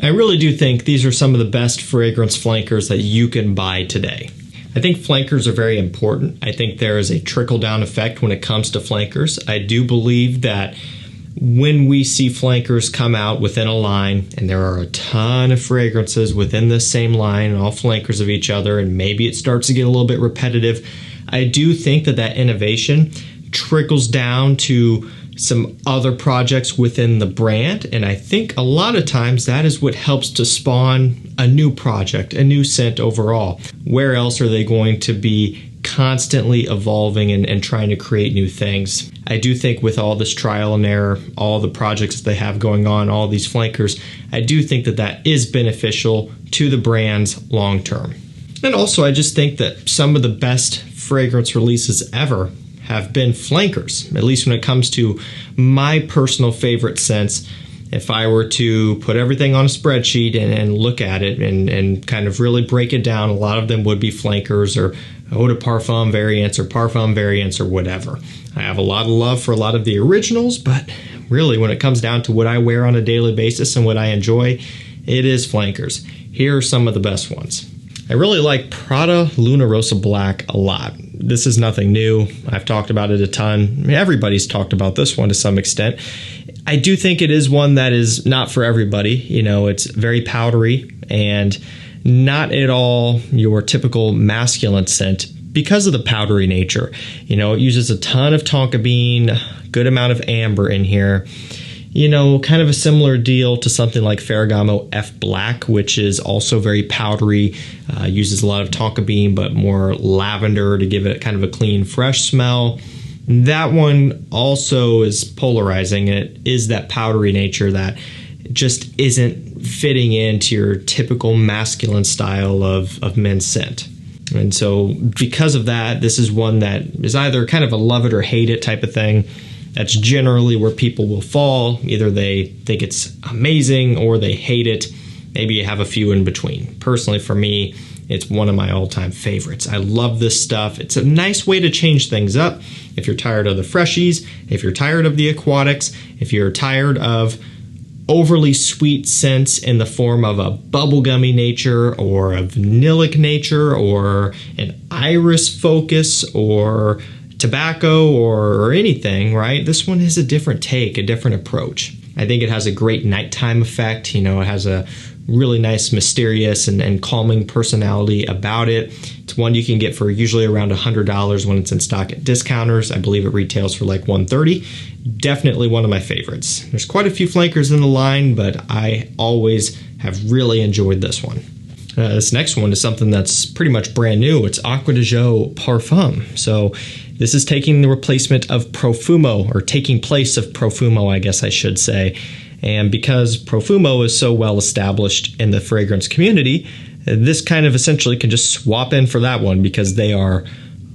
I really do think these are some of the best fragrance flankers that you can buy today. I think flankers are very important. I think there is a trickle-down effect when it comes to flankers. I do believe that when we see flankers come out within a line, and there are a ton of fragrances within the same line, all flankers of each other, and maybe it starts to get a little bit repetitive, I do think that that innovation trickles down to some other projects within the brand, and I think a lot of times that is what helps to spawn a new project, a new scent overall. Where else are they going to be constantly evolving and trying to create new things? I do think with all this trial and error, all the projects that they have going on, all these flankers, I do think that that is beneficial to the brands long term. And also I just think that some of the best fragrance releases ever have been flankers, at least when it comes to my personal favorite scents. If I were to put everything on a spreadsheet and look at it and kind of really break it down, a lot of them would be flankers or eau de parfum variants or parfum variants or whatever. I have a lot of love for a lot of the originals, but really when it comes down to what I wear on a daily basis and what I enjoy, it is flankers. Here are some of the best ones. I really like Prada Luna Rossa Black a lot. This is nothing new. I've talked about it a ton. I mean, everybody's talked about this one to some extent. I do think it is one that is not for everybody. You know, it's very powdery and not at all your typical masculine scent because of the powdery nature. You know, it uses a ton of tonka bean, good amount of amber in here. You know, kind of a similar deal to something like Ferragamo F Black, which is also very powdery, uses a lot of tonka bean, but more lavender to give it kind of a clean, fresh smell. That one also is polarizing. It is that powdery nature that just isn't fitting into your typical masculine style of men's scent. And so because of that, this is one that is either kind of a love it or hate it type of thing. That's generally where people will fall. Either they think it's amazing or they hate it. Maybe you have a few in between. Personally, for me, it's one of my all-time favorites. I love this stuff. It's a nice way to change things up. If you're tired of the freshies, if you're tired of the aquatics, if you're tired of overly sweet scents in the form of a bubblegummy nature or a vanillic nature or an iris focus or tobacco or anything, right? This one is a different take, a different approach. I think it has a great nighttime effect. You know, it has a really nice, mysterious and calming personality about it. It's one you can get for usually around $100 when it's in stock at discounters. I believe it retails for like $130. Definitely one of my favorites. There's quite a few flankers in the line, but I always have really enjoyed this one. This next one is something that's pretty much brand new. It's Acqua di Gio Parfum. So this is taking the replacement of Profumo, or taking place of Profumo, I guess I should say. And because Profumo is so well established in the fragrance community, this kind of essentially can just swap in for that one because they are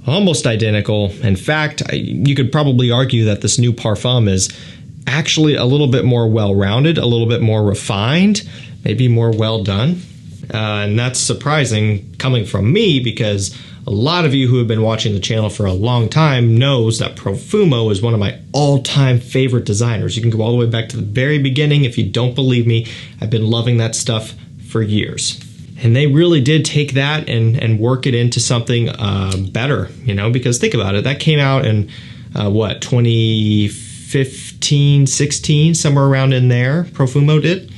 almost identical. In fact, you could probably argue that this new Parfum is actually a little bit more well-rounded, a little bit more refined, maybe more well done. And that's surprising coming from me because a lot of you who have been watching the channel for a long time knows that Profumo is one of my all-time favorite designers. You can go all the way back to the very beginning. If you don't believe me, I've been loving that stuff for years. And they really did take that and work it into something better, you know, because think about it. That came out in, 2015, 16, somewhere around in there, Profumo did.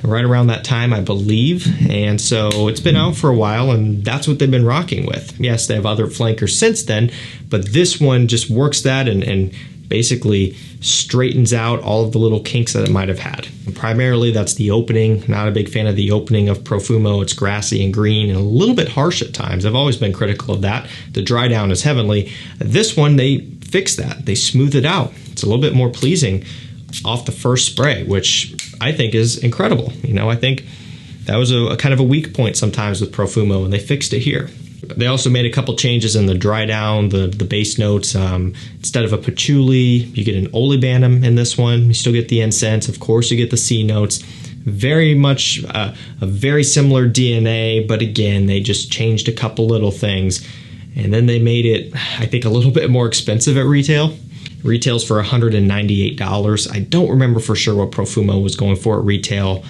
Right around that time, I believe. And so it's been out for a while, and that's what they've been rocking with. Yes, they have other flankers since then, but this one just works that and basically straightens out all of the little kinks that it might have had. And primarily, that's the opening. Not a big fan of the opening of Profumo. It's grassy and green and a little bit harsh at times. I've always been critical of that. The dry down is heavenly. This one, they fixed that. They smoothed it out. It's a little bit more pleasing off the first spray, which I think is incredible. You know, I think that was a kind of a weak point sometimes with Profumo, and they fixed it here. They also made a couple changes in the dry down, the base notes. Instead of a patchouli, you get an olibanum in this one. You still get the incense. Of course, you get the C notes. Very much a very similar DNA, but again, they just changed a couple little things. And then they made it, I think, a little bit more expensive at retail. Retails for $198. I don't remember for sure what Profumo was going for at retail.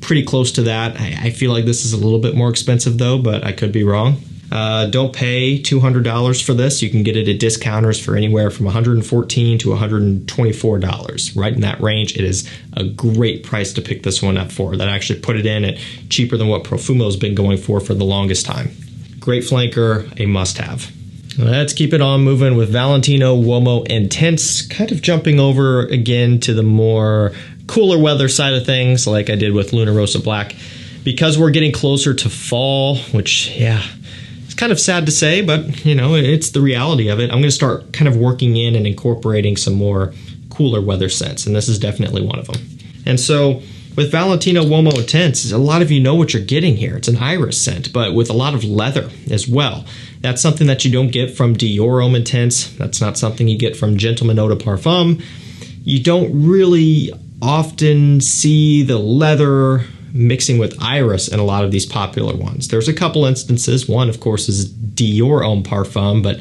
pretty close to that. I feel like this is a little bit more expensive though, but I could be wrong. Don't pay $200 for this. You can get it at discounters for anywhere from $114 to $124. Right in that range. It is a great price to pick this one up for. That actually put it in at cheaper than what Profumo's been going for the longest time. Great flanker, a must-have. Let's keep it on moving with Valentino UOMO Intense. Kind of jumping over again to the more cooler weather side of things like I did with Luna Rossa Black. Because we're getting closer to fall, which, yeah, it's kind of sad to say, but, you know, it's the reality of it. I'm going to start kind of working in and incorporating some more cooler weather scents, and this is definitely one of them. And so with Valentino UOMO Intense, a lot of you know what you're getting here. It's an iris scent, but with a lot of leather as well. That's something that you don't get from Dior Homme Intense. That's not something you get from Gentleman Eau de Parfum. You don't really often see the leather mixing with iris in a lot of these popular ones. There's a couple instances. One, of course, is Dior Homme Parfum, but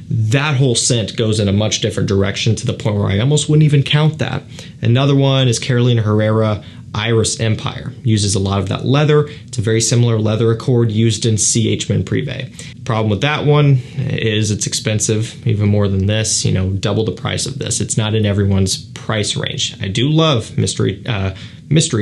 that whole scent goes in a much different direction to the point where I almost wouldn't even count that. Another one is Carolina Herrera Iris Empire. Uses a lot of that leather. It's a very similar leather accord used in CH Men Privé. Problem with that one is it's expensive, even more than this, you know, double the price of this. It's not in everyone's price range. I do love mystery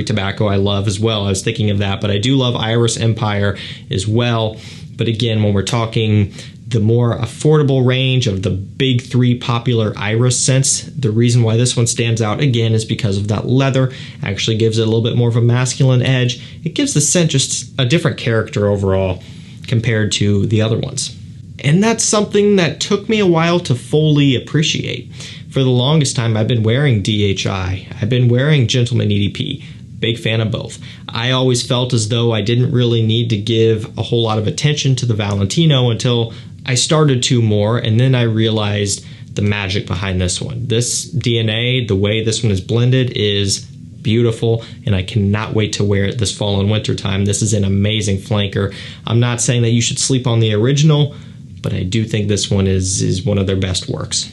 tobacco. I love as well. I was thinking of that, but I do love Iris Empire as well. But again, when we're talking the more affordable range of the big three popular iris scents, the reason why this one stands out again is because of that leather. Actually gives it a little bit more of a masculine edge. It gives the scent just a different character overall compared to the other ones. And that's something that took me a while to fully appreciate. For the longest time, I've been wearing DHI. I've been wearing Gentleman EDP. Big fan of both. I always felt as though I didn't really need to give a whole lot of attention to the Valentino until I started to more, and then I realized the magic behind this one. This DNA, the way this one is blended, is beautiful, and I cannot wait to wear it this fall and winter time. This is an amazing flanker. I'm not saying that you should sleep on the original, but I do think this one is one of their best works.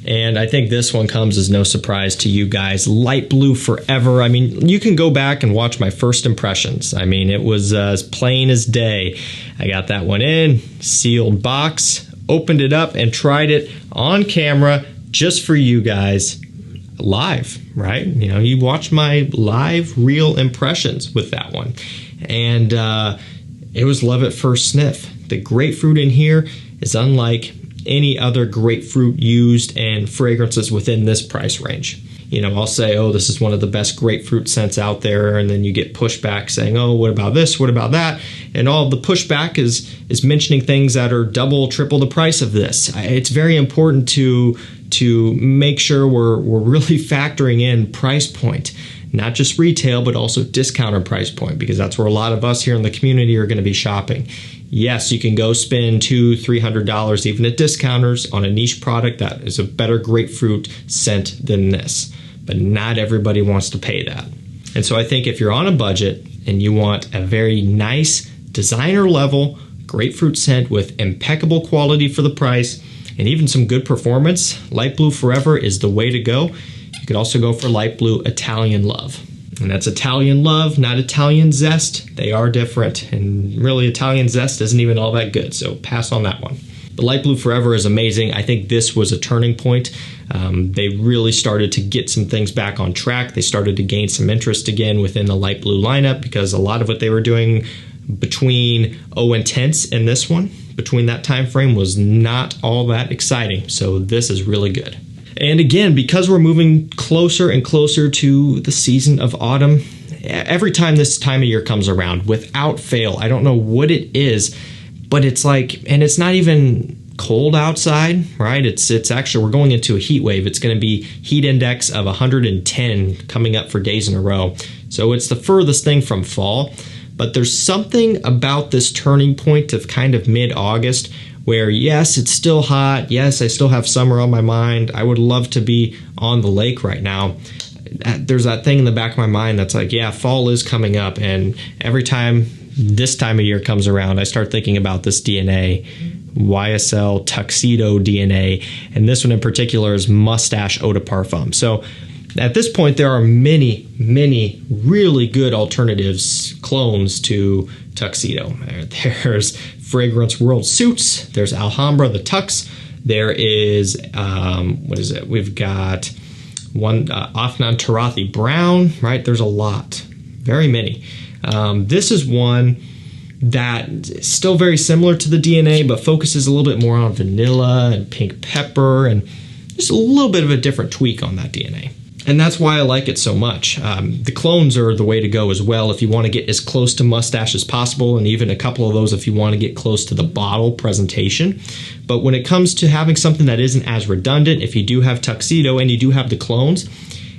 And I think this one comes as no surprise to you guys. Light Blue Forever. I mean, you can go back and watch my first impressions. I mean, it was as plain as day. I got that one in, sealed box, opened it up, and tried it on camera just for you guys live, right? You know, you watch my live, real impressions with that one. And it was love at first sniff. The grapefruit in here is unlike any other grapefruit used in fragrances within this price range. You know, I'll say, oh, this is one of the best grapefruit scents out there, and then you get pushback saying, oh, what about this? What about that? And all the pushback is mentioning things that are double, triple the price of this. It's very important to make sure we're really factoring in price point. Not just retail, but also discounter price point, because that's where a lot of us here in the community are going to be shopping. Yes, you can go spend $200, $300 even at discounters on a niche product that is a better grapefruit scent than this, but not everybody wants to pay that. And so I think if you're on a budget and you want a very nice designer level grapefruit scent with impeccable quality for the price and even some good performance, Light Blue Forever is the way to go. You could also go for Light Blue Italian Love. And that's Italian Love, not Italian Zest. They are different, and really Italian Zest isn't even all that good, so pass on that one. The Light Blue Forever is amazing. I think this was a turning point. They really started to get some things back on track. They started to gain some interest again within the Light Blue lineup, because a lot of what they were doing between O Intense and this one, between that time frame, was not all that exciting. So this is really good. And again, because we're moving closer and closer to the season of autumn, every time this time of year comes around, without fail, I don't know what it is, but it's like, and it's not even cold outside, right? It's actually, we're going into a heat wave. It's going to be heat index of 110 coming up for days in a row. So it's the furthest thing from fall, but there's something about this turning point of kind of mid-August where, yes, it's still hot. Yes, I still have summer on my mind. I would love to be on the lake right now. There's that thing in the back of my mind that's like, yeah, fall is coming up. And every time this time of year comes around, I start thinking about this DNA, YSL Tuxedo DNA. And this one in particular is Moustache Eau de Parfum. So At this point, there are many, many really good alternatives, clones to Tuxedo. There's Fragrance World Suits, there's Alhambra the Tux, there is, what is it? We've got one, Afnan Tarathi Brown, right? There's a lot, very many. This is one that is still very similar to the DNA, but focuses a little bit more on vanilla and pink pepper and just a little bit of a different tweak on that DNA. And that's why I like it so much. The clones are the way to go as well if you want to get as close to Moustache as possible, and even a couple of those if you want to get close to the bottle presentation. But when it comes to having something that isn't as redundant, if you do have Tuxedo and you do have the clones,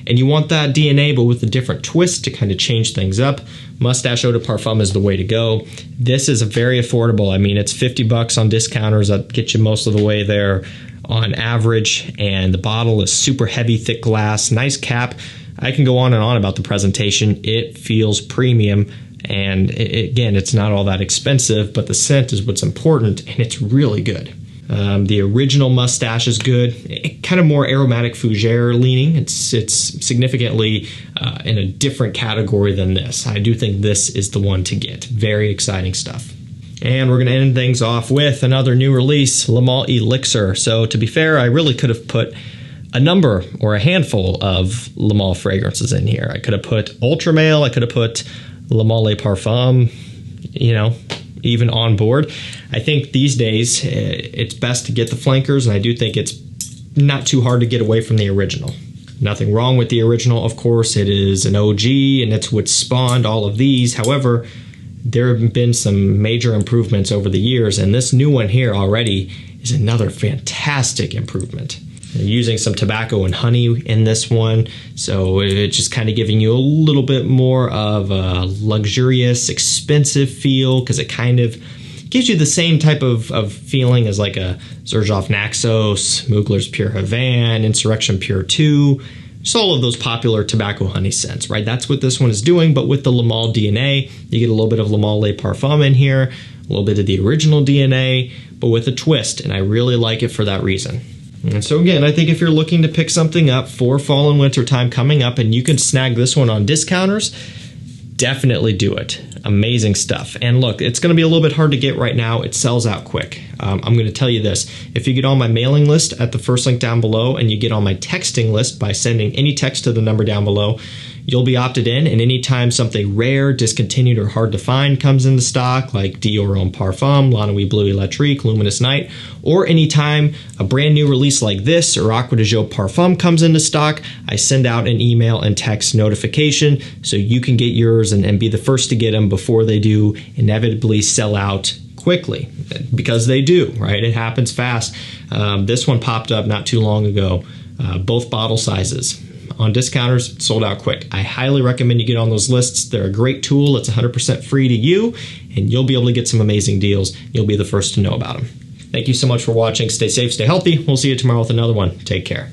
and you want that DNA but with a different twist to kind of change things up, Moustache Eau de Parfum is the way to go. This is very affordable. I mean, it's $50 on discounters. That gets you most of the way there on average, and the bottle is super heavy, thick glass, nice cap. I can go on and on about the presentation. It feels premium, and again, it's not all that expensive, but the scent is what's important, and it's really good. The original Moustache is good, kind of more aromatic fougere leaning. It's significantly in a different category than this. I do think this is the one to get. Very exciting stuff. And we're going to end things off with another new release, Le Male Elixir. So to be fair, I really could have put a number or a handful of Le Male fragrances in here. I could have put Ultra Male, I could have put Le Male Parfum, you know, even on board. I think these days it's best to get the flankers, and I do think it's not too hard to get away from the original. Nothing wrong with the original, of course. It is an OG, and it's what spawned all of these. However, there have been some major improvements over the years, and this new one here already is another fantastic improvement. They're using some tobacco and honey in this one, so it's just kind of giving you a little bit more of a luxurious, expensive feel, because it kind of gives you the same type of feeling as like a Xerjoff Naxos, Mugler's Pure Havane, Insurrection Pure 2, just all of those popular tobacco honey scents, right? That's what this one is doing, but with the Le Male DNA, you get a little bit of Le Male Parfum in here, a little bit of the original DNA, but with a twist, and I really like it for that reason. And so again, I think if you're looking to pick something up for fall and winter time coming up and you can snag this one on discounters, definitely do it. Amazing stuff. And look, it's going to be a little bit hard to get right now. It sells out quick. I'm going to tell you this. If you get on my mailing list at the first link down below, and you get on my texting list by sending any text to the number down below, you'll be opted in, and anytime something rare, discontinued, or hard to find comes into stock, like Dior Homme Parfum, La Nuit Bleue Electrique, Luminous Night, or anytime a brand new release like this or Acqua di Gio Parfum comes into stock, I send out an email and text notification so you can get yours and be the first to get them before they do inevitably sell out quickly, because they do, right? It happens fast. This one popped up not too long ago, both bottle sizes. On discounters, sold out quick. I highly recommend you get on those lists. They're a great tool. It's 100% free to you, and you'll be able to get some amazing deals. You'll be the first to know about them. Thank you so much for watching. Stay safe, stay healthy. We'll see you tomorrow with another one. Take care.